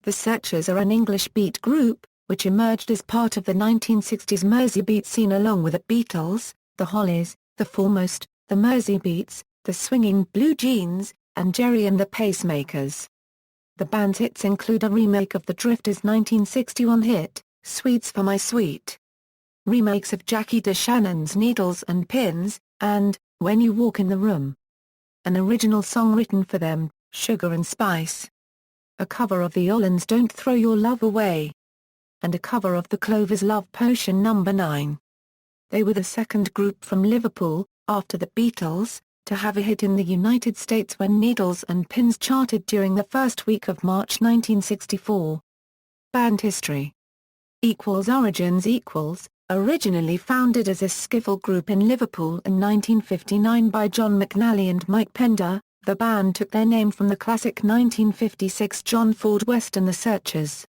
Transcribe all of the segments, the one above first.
The Searchers are an English beat group, which emerged as part of the 1960s Merseybeat scene along with the Beatles, the Hollies, the Fourmost, the Merseybeats, the Swinging Blue Jeans, and Gerry and the Pacemakers. The band's hits include a remake of the Drifters' 1961 hit, Sweets for My Sweet, remakes of Jackie DeShannon's Needles and Pins, and When You Walk in the Room, an original song written for them, Sugar and Spice, a cover of the Orlons' Don't Throw Your Love Away, and a cover of the Clovers' Love Potion No. 9. They were the second group from Liverpool, after the Beatles, to have a hit in the United States when Needles and Pins charted during the first week of March 1964. Band history. Origins. Originally founded as a skiffle group in Liverpool in 1959 by John McNally and Mike Pender, the band took their name from the classic 1956 John Ford Western The Searchers.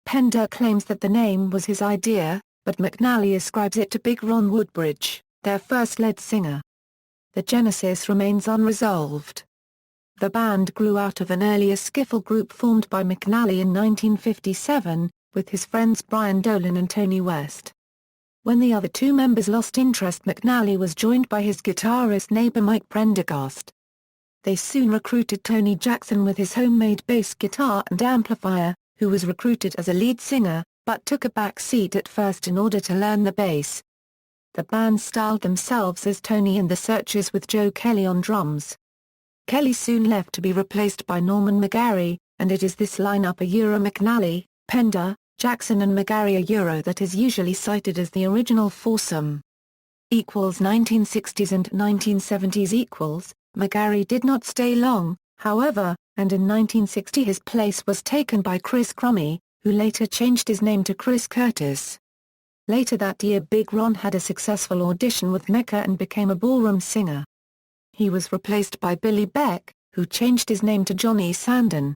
Pender claims that the name was his idea, but McNally ascribes it to Big Ron Woodbridge, their first lead singer. The genesis remains unresolved. The band grew out of an earlier skiffle group formed by McNally in 1957, with his friends Brian Dolan and Tony West. When the other two members lost interest, McNally was joined by his guitarist neighbor Mike Prendergast. They soon recruited Tony Jackson with his homemade bass guitar and amplifier, who was recruited as a lead singer, but took a back seat at first in order to learn the bass. The band styled themselves as Tony and the Searchers with Joe Kelly on drums. Kelly soon left to be replaced by Norman McGarry, and it is this lineup McNally, Pender, Jackson and McGarry that is usually cited as the original foursome. 1960s and 1970s. McGarry did not stay long, however, and in 1960 his place was taken by Chris Crummy, who later changed his name to Chris Curtis. Later that year Big Ron had a successful audition with Mecca and became a ballroom singer. He was replaced by Billy Beck, who changed his name to Johnny Sandon.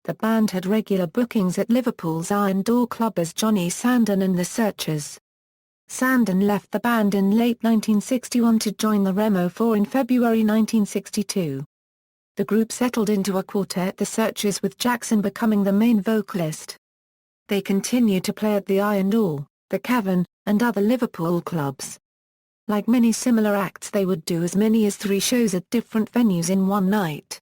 The band had regular bookings at Liverpool's Iron Door Club as Johnny Sandon and the Searchers. Sandon left the band in late 1961 to join the Remo 4 in February 1962. The group settled into a quartet, the Searchers, with Jackson becoming the main vocalist. They continued to play at the Iron Door, the Cavern, and other Liverpool clubs. Like many similar acts, they would do as many as 3 shows at different venues in one night.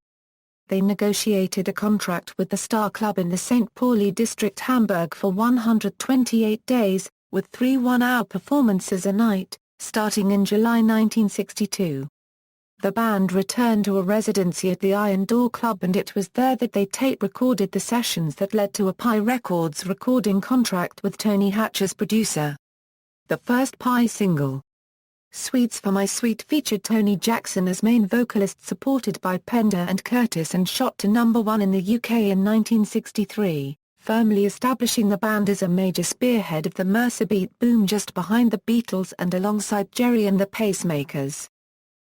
They negotiated a contract with the Star Club in the St. Pauli district Hamburg for 128 days, with 3 one-hour performances a night, starting in July 1962. The band returned to a residency at the Iron Door Club, and it was there that they tape-recorded the sessions that led to a Pie Records recording contract with Tony Hatch as producer. The first Pie single, Sweets for My Sweet, featured Tony Jackson as main vocalist, supported by Pender and Curtis, and shot to number 1 in the UK in 1963, firmly establishing the band as a major spearhead of the Merseybeat boom just behind the Beatles and alongside Gerry and the Pacemakers.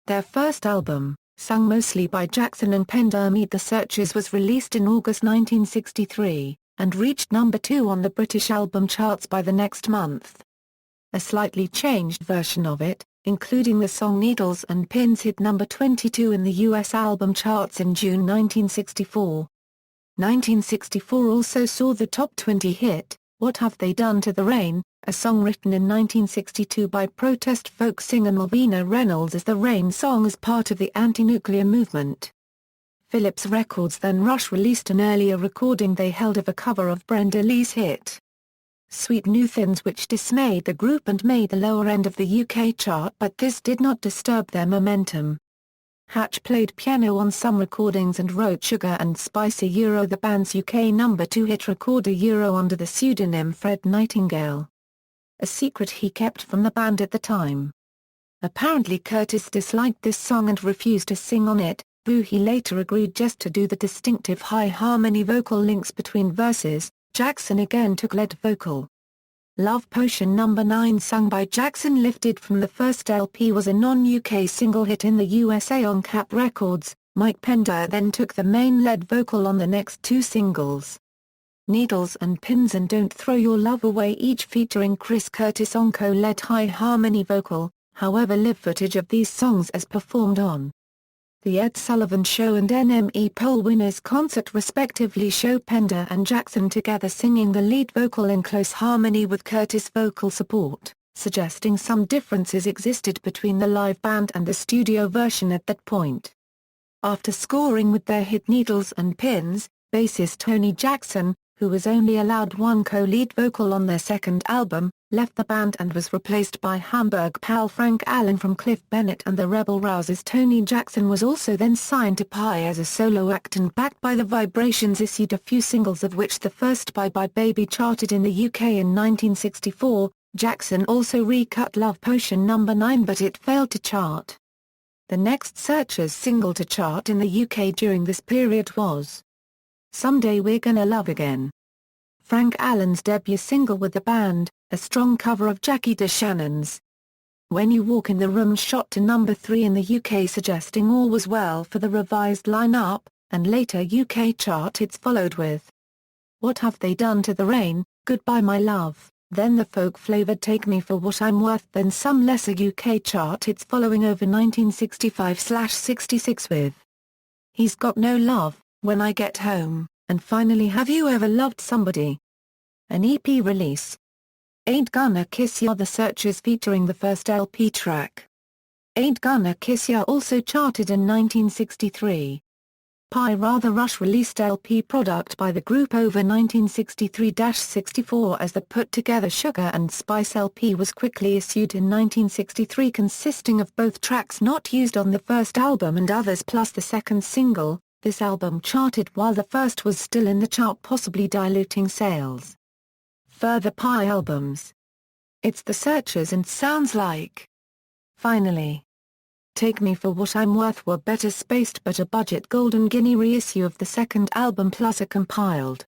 Their first album, sung mostly by Jackson and Pender, Meet the Searchers, was released in August 1963, and reached number 2 on the British album charts by the next month. A slightly changed version of it, including the song Needles and Pins, hit number 22 in the US album charts in June 1964. 1964 also saw the top 20 hit, What Have They Done to the Rain, a song written in 1962 by protest folk singer Malvina Reynolds as the Rain song as part of the anti-nuclear movement. Philips Records then released an earlier recording they held of a cover of Brenda Lee's hit Sweet New Things, which dismayed the group and made the lower end of the UK chart, but this did not disturb their momentum. Hatch played piano on some recordings and wrote Sugar and Spice, the band's UK number 2 hit record under the pseudonym Fred Nightingale, a secret he kept from the band at the time. Apparently Curtis disliked this song and refused to sing on it, though he later agreed just to do the distinctive high harmony vocal links between verses. Jackson again took lead vocal. Love Potion No. 9, sung by Jackson, lifted from the first LP, was a non-UK single hit in the USA on Cap Records. Mike Pender then took the main lead vocal on the next 2 singles, Needles and Pins and Don't Throw Your Love Away, each featuring Chris Curtis on co-led high harmony vocal. However, live footage of these songs as performed on The Ed Sullivan Show and NME poll winners concert respectively show Pender and Jackson together singing the lead vocal in close harmony with Curtis vocal support, suggesting some differences existed between the live band and the studio version at that point. After scoring with their hit Needles and Pins, bassist Tony Jackson, who was only allowed one co-lead vocal on their second album, left the band and was replaced by Hamburg pal Frank Allen from Cliff Bennett and the Rebel Rousers. Tony Jackson was also then signed to Pie as a solo act and backed by the Vibrations issued a few singles, of which the first Bye Bye Baby charted in the UK in 1964. Jackson also recut Love Potion No. 9, but it failed to chart. The next Searchers single to chart in the UK during this period was Someday We're Gonna Love Again, Frank Allen's debut single with the band, a strong cover of Jackie DeShannon's When You Walk in the Room, shot to No. 3 in the UK, suggesting all was well for the revised lineup, and later UK chart hits followed with What Have They Done to the Rain, Goodbye My Love, then the folk-flavoured Take Me for What I'm Worth, then some lesser UK chart hits following over 1965/66 with He's Got No Love, When I Get Home, and finally Have You Ever Loved Somebody? An EP release. Ain't Gonna Kiss Ya, the Searchers featuring the first LP track. Ain't Gonna Kiss Ya also charted in 1963. Pie Rather Rush released LP product by the group over 1963-64 as the put-together Sugar and Spice LP was quickly issued in 1963, consisting of both tracks not used on the first album and others plus the second single. This album charted while the first was still in the chart, possibly diluting sales. Further Pie albums. It's the Searchers and Sounds Like. Finally, Take Me for What I'm Worth were better spaced but a budget Golden Guinea reissue of the second album plus a compiled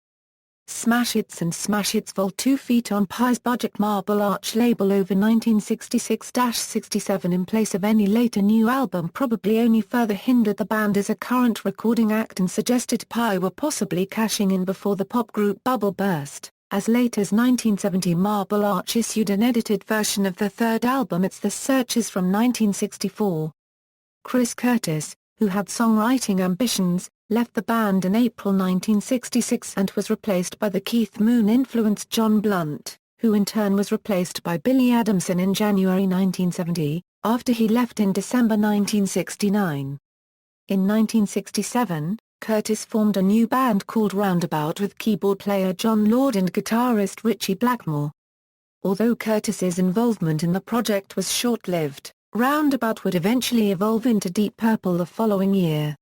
Smash Hits and Smash Hits Vol. 2 feet on Pie's budget Marble Arch label over 1966-67 in place of any later new album probably only further hindered the band as a current recording act and suggested Pie were possibly cashing in before the pop group bubble burst. As late as 1970, Marble Arch issued an edited version of the third album It's the Searchers from 1964. Chris Curtis, who had songwriting ambitions, left the band in April 1966 and was replaced by the Keith Moon-influenced John Blunt, who in turn was replaced by Billy Adamson in January 1970, after he left in December 1969. In 1967, Curtis formed a new band called Roundabout with keyboard player John Lord and guitarist Ritchie Blackmore. Although Curtis's involvement in the project was short-lived, Roundabout would eventually evolve into Deep Purple the following year.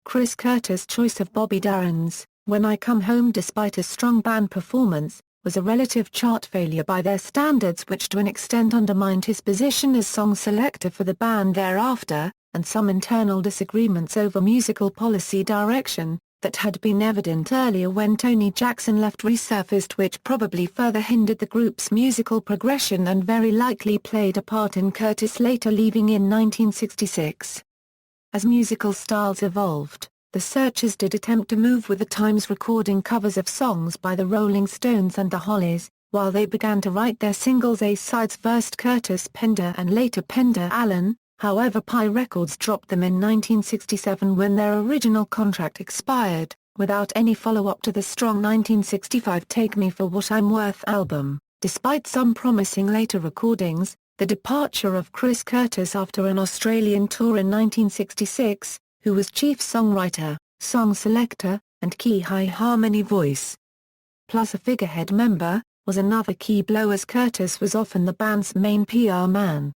Chris Curtis' choice of Bobby Darin's When I Come Home, despite a strong band performance, was a relative chart failure by their standards, which to an extent undermined his position as song selector for the band thereafter, and some internal disagreements over musical policy direction, that had been evident earlier when Tony Jackson left resurfaced, which probably further hindered the group's musical progression and very likely played a part in Curtis later leaving in 1966. As musical styles evolved, the Searchers did attempt to move with the times, recording covers of songs by the Rolling Stones and the Hollies, while they began to write their singles A-sides. First Curtis Pender and later Pender Allen. However, Pie Records dropped them in 1967 when their original contract expired, without any follow-up to the strong 1965 Take Me for What I'm Worth album. Despite some promising later recordings, the departure of Chris Curtis after an Australian tour in 1966, who was chief songwriter, song selector, and key high harmony voice, plus a figurehead member, was another key blow as Curtis was often the band's main PR man.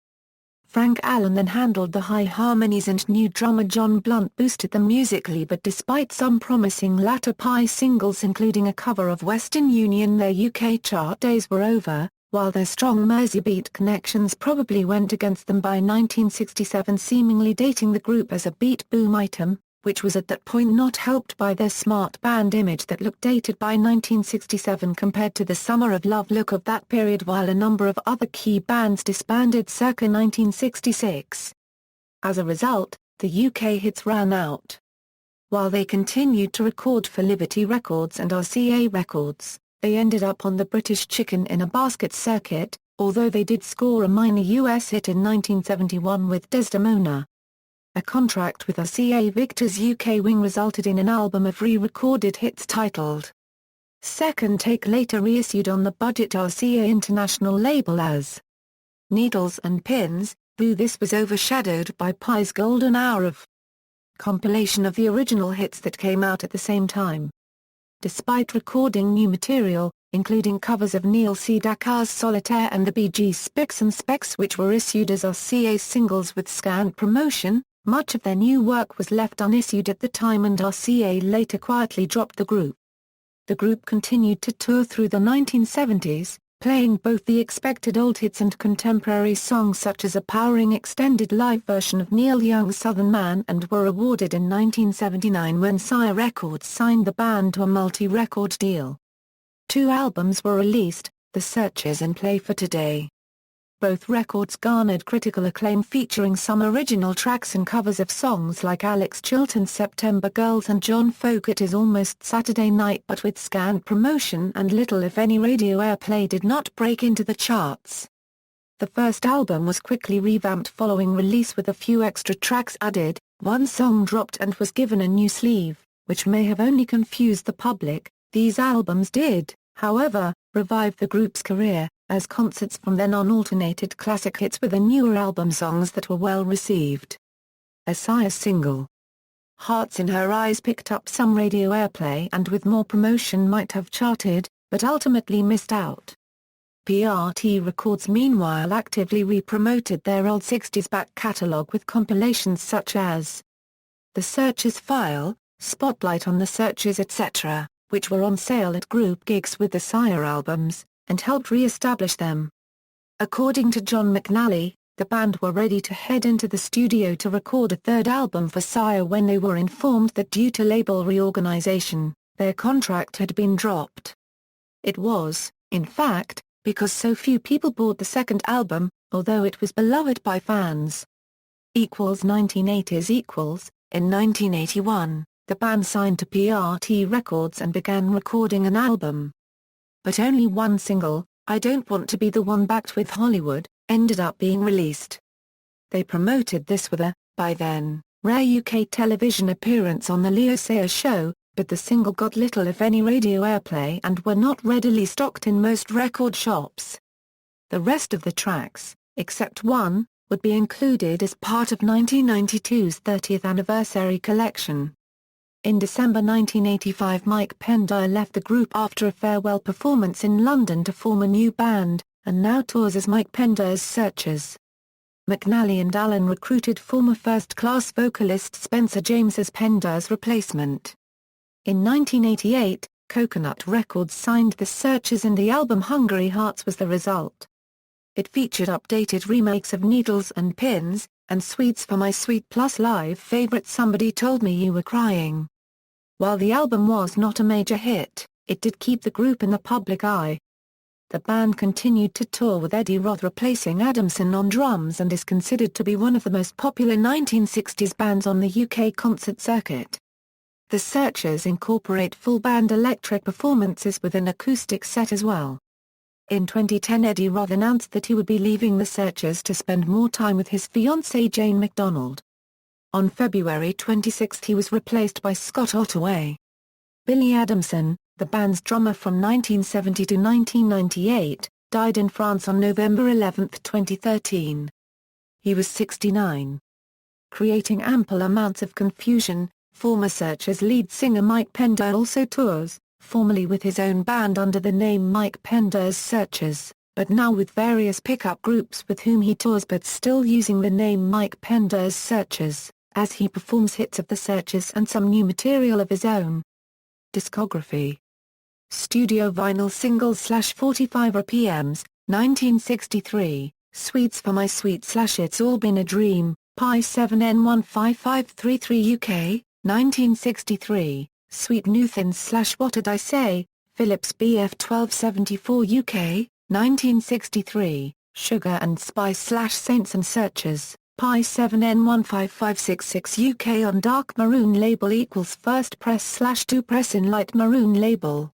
Frank Allen then handled the high harmonies and new drummer John Blunt boosted them musically, but despite some promising latter Pie singles including a cover of Western Union, their UK chart days were over, while their strong Merseybeat connections probably went against them by 1967, seemingly dating the group as a beat boom item, which was at that point not helped by their smart band image that looked dated by 1967 compared to the Summer of Love look of that period, while a number of other key bands disbanded circa 1966. As a result, the UK hits ran out. While they continued to record for Liberty Records and RCA Records, they ended up on the British Chicken in a Basket circuit, although they did score a minor US hit in 1971 with Desdemona. A contract with RCA Victor's UK wing resulted in an album of re-recorded hits titled Second Take, later reissued on the budget RCA International label as Needles and Pins, though this was overshadowed by Pi's Golden Hour of compilation of the original hits that came out at the same time. Despite recording new material, including covers of Neil Sedakar's Solitaire and the Bee Gees' Spicks and Specks, which were issued as RCA singles with scant promotion, much of their new work was left unissued at the time and RCA later quietly dropped the group. The group continued to tour through the 1970s, playing both the expected old hits and contemporary songs such as a powering extended live version of Neil Young's Southern Man, and were awarded in 1979 when Sire Records signed the band to a multi-record deal. 2 albums were released, The Searchers and Play for Today. Both records garnered critical acclaim, featuring some original tracks and covers of songs like Alex Chilton's September Girls and John Fogerty's Almost Saturday Night, but with scant promotion and little if any radio airplay did not break into the charts. The first album was quickly revamped following release with a few extra tracks added, one song dropped and was given a new sleeve, which may have only confused the public. These albums did, however, revive the group's career, as concerts from then on alternated classic hits with the newer album songs that were well received. A Sire single, Hearts in Her Eyes, picked up some radio airplay and with more promotion might have charted, but ultimately missed out. PRT Records meanwhile actively re-promoted their old 60s back catalogue with compilations such as The Searchers File, Spotlight on the Searchers, etc., which were on sale at group gigs with the Sire albums, and helped re-establish them. According to John McNally, the band were ready to head into the studio to record a third album for Sire when they were informed that due to label reorganization, their contract had been dropped. It was, in fact, because so few people bought the second album, although it was beloved by fans. 1980s In 1981, the band signed to PRT Records and began recording an album. But only one single, I Don't Want to Be the One, backed with Hollywood, ended up being released. They promoted this with a, by then, rare UK television appearance on the Leo Sayer Show, but the single got little if any radio airplay and were not readily stocked in most record shops. The rest of the tracks, except one, would be included as part of 1992's 30th anniversary collection. In December 1985, Mike Pendire left the group after a farewell performance in London to form a new band, and now tours as Mike Pendire's Searchers. McNally and Allen recruited former first-class vocalist Spencer James as Pendire's replacement. In 1988, Coconut Records signed the Searchers and the album Hungry Hearts was the result. It featured updated remakes of Needles and Pins, and Sweets for My Sweet plus live favorite Somebody Told Me You Were Crying. While the album was not a major hit, it did keep the group in the public eye. The band continued to tour with Eddie Roth replacing Adamson on drums and is considered to be one of the most popular 1960s bands on the UK concert circuit. The Searchers incorporate full band electric performances with an acoustic set as well. In 2010, Eddie Roth announced that he would be leaving the Searchers to spend more time with his fiancée Jane MacDonald. On February 26 he was replaced by Scott Ottaway. Billy Adamson, the band's drummer from 1970 to 1998, died in France on November 11, 2013. He was 69. Creating ample amounts of confusion, former Searchers lead singer Mike Pendire also tours, formerly with his own band under the name Mike Pendire's Searchers, but now with various pickup groups with whom he tours but still using the name Mike Pendire's Searchers, as he performs hits of the Searchers and some new material of his own. Discography. Studio vinyl singles /45 RPMs, 1963, Sweets for My Sweet / It's All Been a Dream, Pi 7N15533 UK, 1963, Sweet New Thins / What Did I Say, Philips BF 1274 UK, 1963, Sugar and Spice / Saints and Searchers, Pi 7N15566 UK on Dark Maroon label = First Press / 2 Press in Light Maroon label.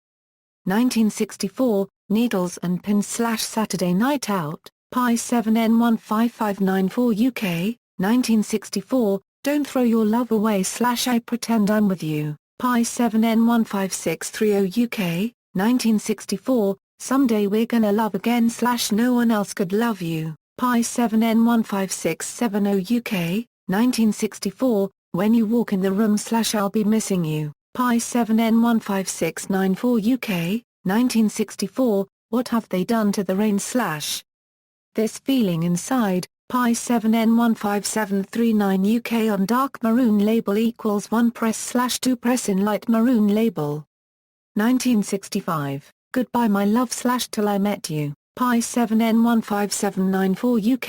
1964, Needles and Pins / Saturday Night Out, Pi 7N15594 UK, 1964, Don't throw your love away / I pretend I'm with you. Pi 7N15630 UK, 1964, someday we're gonna love again / no one else could love you. Pi 7N15670 UK, 1964, when you walk in the room / I'll be missing you. Pi 7N15694 UK, 1964, what have they done to the rain / this feeling inside. Pi 7N15739 UK on dark maroon label equals 1 press / 2 press in light maroon label. 1965, goodbye my love / till I met you. Pi 7N15794 UK,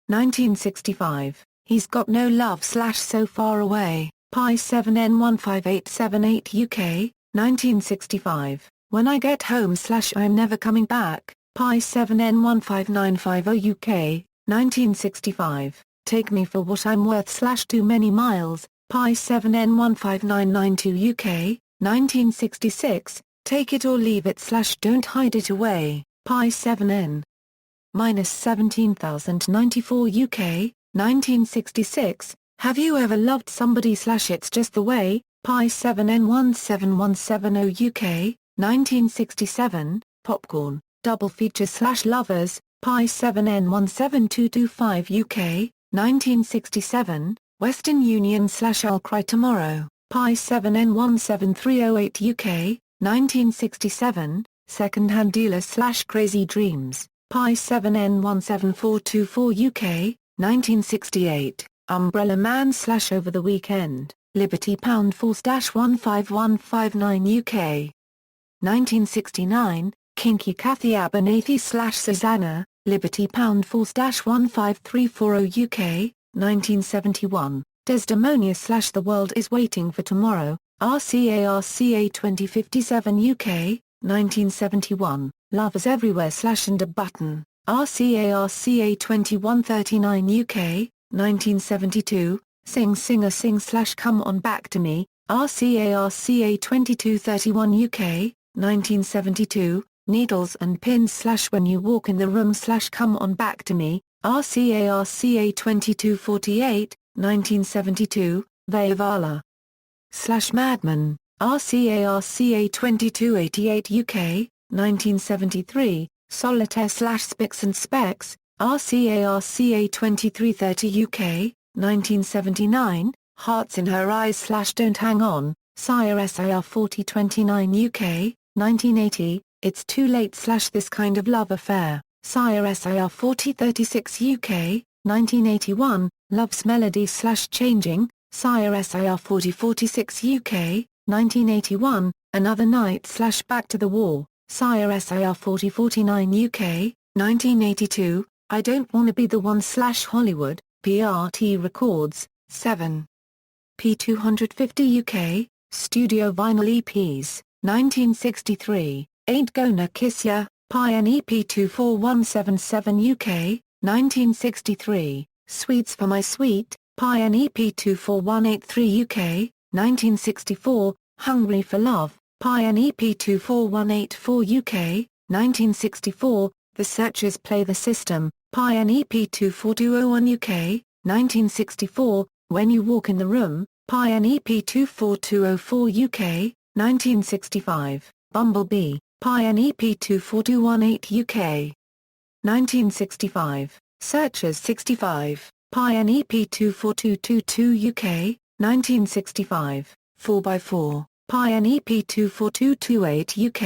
1965, he's got no love / so far away. Pi 7N15878 UK, 1965, when I get home / I'm never coming back. Pi 7N15950 UK, 1965, take me for what I'm worth / too many miles. Pi 7N15992 UK, 1966, take it or leave it / don't hide it away. Pi 7N -17094 UK, 1966, have you ever loved somebody / it's just the way. Pi 7N17170 UK, 1967, popcorn, double feature / lovers. Pi 7N17225 UK, 1967, Western Union / I'll cry tomorrow. Pi 7N17308 UK, 1967, second-hand dealer / crazy dreams. Pi 7N17424 UK, 1968, umbrella man / over the weekend, Liberty pound /15159 UK. 1969, Kinky Kathy Abernathy / Susanna, Liberty pound /15340 UK, 1971, Desdemonia / The World is Waiting for Tomorrow, RCA 2057 UK, 1971, Lovers Everywhere / and a Button, RCA 2139 UK, 1972, Sing Singer Sing / Come On Back to Me, RCA 2231 UK, 1972, Needles and Pins / When You Walk in the Room / Come On Back to Me, RCA 2248, 1972, Vayavala / Madman, RCA 2288 UK, 1973, Solitaire / Spicks and Specks, RCA 2330 UK, 1979, Hearts in Her Eyes / Don't Hang On, Sire SIR 4029 UK, 1980, It's Too Late / This Kind of Love Affair, Sire SIR 4036 UK, 1981, Love's Melody / Changing, Sire SIR 4046 UK, 1981, Another Night / Back to the War, Sire SIR 4049 UK, 1982, I Don't Wanna Be the One / Hollywood, PRT Records, 7. P250 UK, Studio Vinyl EPs, 1963, Ain't Gonna Kiss Ya, Pi N EP 24177 UK, 1963, Sweets for My Sweet, Pi N EP 24183 UK, 1964, Hungry for Love, Pi N EP 24184 UK, 1964, The Searchers Play the System, Pi N EP 24201 UK, 1964, When You Walk in the Room, Pi N EP 24204 UK, 1965, Bumblebee, Pi N EP 24218 UK. 1965, Searchers 65, Pi N EP 24222 UK, 1965, 4x4, Pi N EP 24228 UK,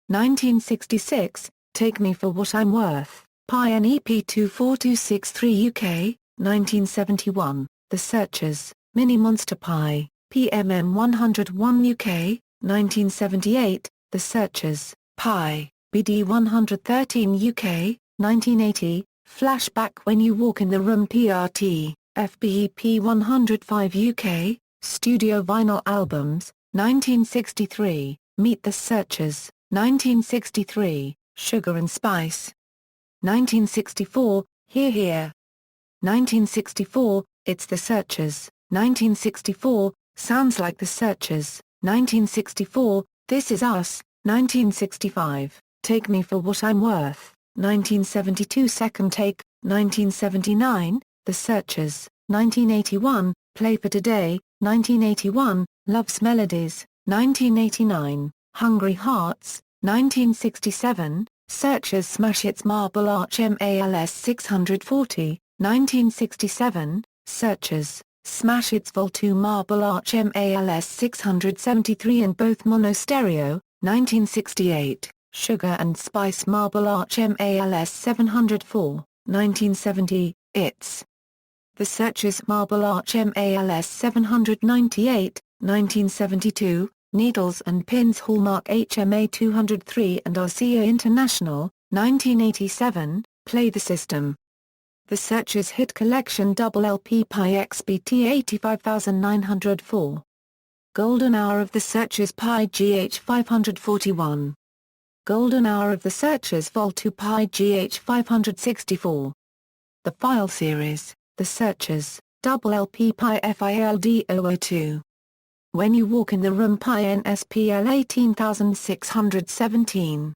1966, Take Me for What I'm Worth, Pi N EP 24263 UK, 1971, The Searchers, Mini Monster Pi, PMM 101 UK, 1978, The Searchers, Pi, BD 113 UK, 1980, Flashback When You Walk in the Room PRT, FBEP 105 UK, Studio Vinyl Albums, 1963, Meet the Searchers, 1963, Sugar and Spice. 1964, Here Here. 1964, It's the Searchers, 1964, Sounds Like the Searchers, 1964, This Is Us, 1965, Take Me for What I'm Worth, 1972 Second Take, 1979, The Searchers, 1981, Play for Today, 1981, Love's Melodies, 1989, Hungry Hearts, 1967, Searchers Smash Hits Marble Arch MALS 640, 1967, Searchers, Smash Hits Vol 2 Marble Arch MALS 673 in both mono stereo, 1968, Sugar and Spice Marble Arch MALS 704, 1970, It's The Searchers Marble Arch MALS 798, 1972, Needles and Pins Hallmark HMA 203 and RCA International, 1987, Play the System. The Searchers Hit Collection Double LP Pi XBT 85904. Golden Hour of the Searchers Pi GH 541. Golden Hour of the Searchers Vol 2 Pi GH 564. The File Series, The Searchers, Double LP Pi FILD 002. When You Walk in the Room Pi NSPL 18617.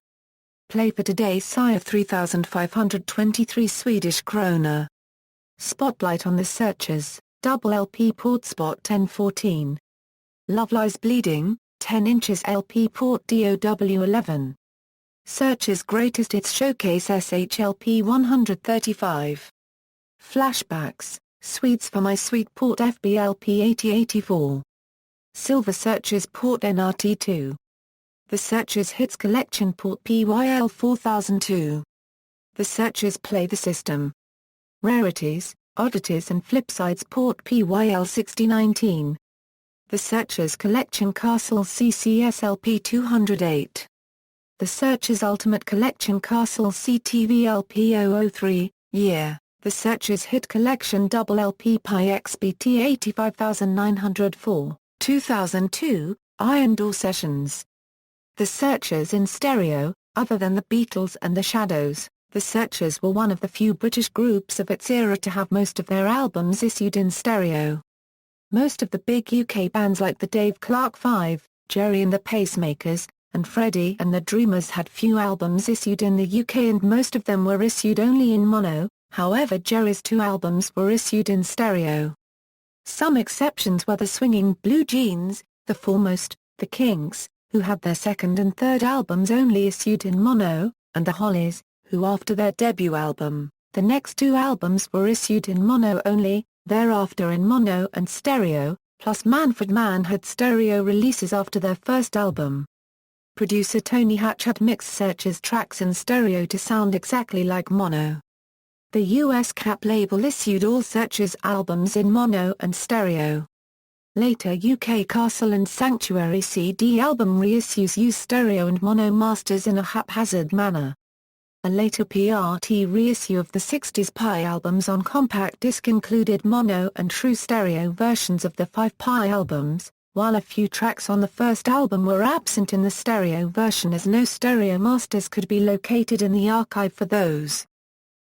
Play for Today Sire 3523 Swedish krona. Spotlight on the Searchers, Double LP Port Spot 1014. Love Lies Bleeding, 10 inches LP Port DOW11. Searchers Greatest Hits Showcase SHLP 135. Flashbacks, Sweets for My Sweet Port FBLP 8084. Silver Searchers Port NRT2. The Searchers Hits Collection Port PYL 4002. The Searchers Play the System. Rarities, Oddities and Flipsides Port PYL 6019. The Searchers Collection Castle CCSLP 208. The Searchers Ultimate Collection Castle CTVLP 003, Year. The Searchers Hit Collection Double LP Pi XBT 85904, 2002, Iron Door Sessions. The Searchers in stereo. Other than the Beatles and the Shadows, the Searchers were one of the few British groups of its era to have most of their albums issued in stereo. Most of the big UK bands like the Dave Clark Five, Gerry and the Pacemakers, and Freddie and the Dreamers had few albums issued in the UK and most of them were issued only in mono. However, Gerry's 2 albums were issued in stereo. Some exceptions were the Swinging Blue Jeans, the Fourmost, the Kinks, who had their second and third albums only issued in mono, and the Hollies, who after their debut album, the next 2 albums were issued in mono only, thereafter in mono and stereo, plus Manfred Mann had stereo releases after their first album. Producer Tony Hatch had mixed Searchers tracks in stereo to sound exactly like mono. The US Cap label issued all Searchers albums in mono and stereo. Later UK Castle and Sanctuary CD album reissues use stereo and mono masters in a haphazard manner. A later PRT reissue of the 60s Pi albums on compact disc included mono and true stereo versions of the 5 Pi albums, while a few tracks on the first album were absent in the stereo version as no stereo masters could be located in the archive for those.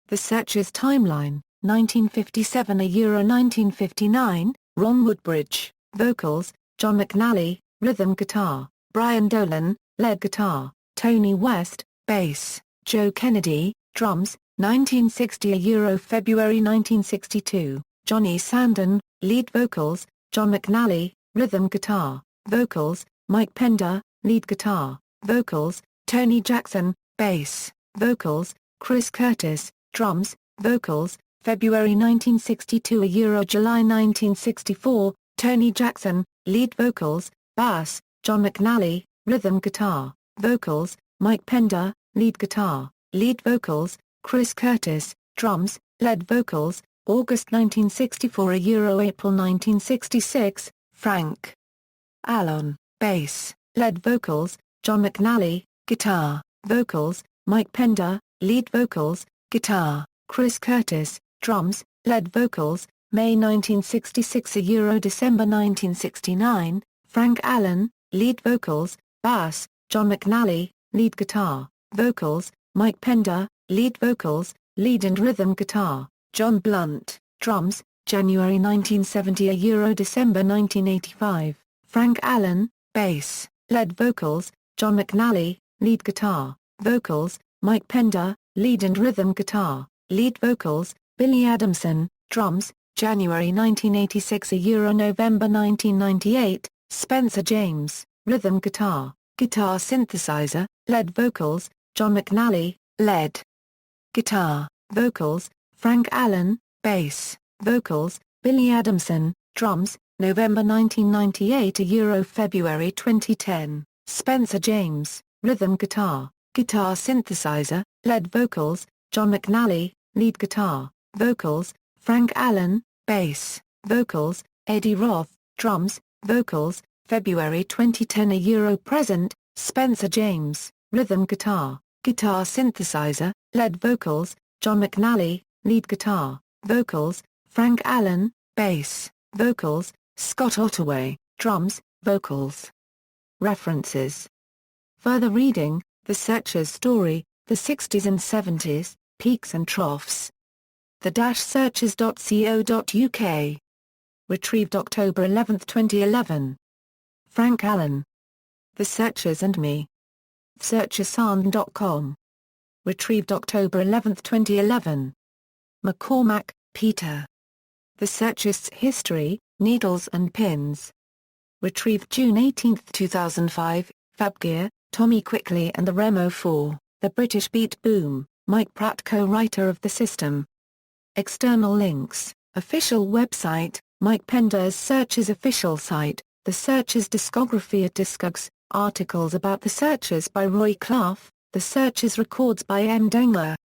The Searchers Timeline, 1957 Euro 1959, Ron Woodbridge, vocals, John McNally, rhythm guitar, Brian Dolan, lead guitar, Tony West, bass, Joe Kennedy, drums, 1960 Euro February 1962, Johnny Sandon, lead vocals, John McNally, rhythm guitar, vocals, Mike Pender, lead guitar, vocals, Tony Jackson, bass, vocals, Chris Curtis, drums, vocals, February 1962 Euro July 1964, Tony Jackson, lead vocals, bass, John McNally, rhythm guitar, vocals, Mike Pender, lead guitar, lead vocals, Chris Curtis, drums, lead vocals, August 1964 Euro April 1966, Frank Allen, bass, lead vocals, John McNally, guitar, vocals, Mike Pender, lead vocals, guitar, Chris Curtis, drums, lead vocals, May 1966 Euro December 1969, Frank Allen, lead vocals, bass, John McNally, lead guitar, vocals, Mike Pender, lead vocals, lead and rhythm guitar, John Blunt, drums, January 1970 Euro December 1985, Frank Allen, bass, lead vocals, John McNally, lead guitar, vocals, Mike Pender, lead and rhythm guitar, lead vocals, Billy Adamson, drums, January 1986 November 1998, Spencer James, rhythm guitar, guitar synthesizer, lead vocals, John McNally, lead guitar, vocals, Frank Allen, bass, vocals, Billy Adamson, drums, November 1998 February 2010, Spencer James, rhythm guitar, guitar synthesizer, lead vocals, John McNally, lead guitar, vocals, Frank Allen, bass, vocals, Eddie Roth, drums, vocals, February 2010 present, Spencer James, rhythm guitar, guitar synthesizer, lead vocals, John McNally, lead guitar, vocals, Frank Allen, bass, vocals, Scott Ottaway, drums, vocals. References. Further reading, The Searchers' Story, The 60s and 70s, Peaks and Troughs. the-searchers.co.uk. Retrieved October 11, 2011. Frank Allen. The Searchers and Me. Searchersound.com. Retrieved October 11, 2011. McCormack, Peter. The Searchers' History, Needles and Pins. Retrieved June 18, 2005, Fabgear, Tommy Quickly and the Remo 4, The British Beat Boom, Mike Pratt co-writer of the system. External links, official website, Mike Pender's Searchers official site, The Searchers discography at Discogs, articles about The Searchers by Roy Clough, The Searchers records by M. Dengler.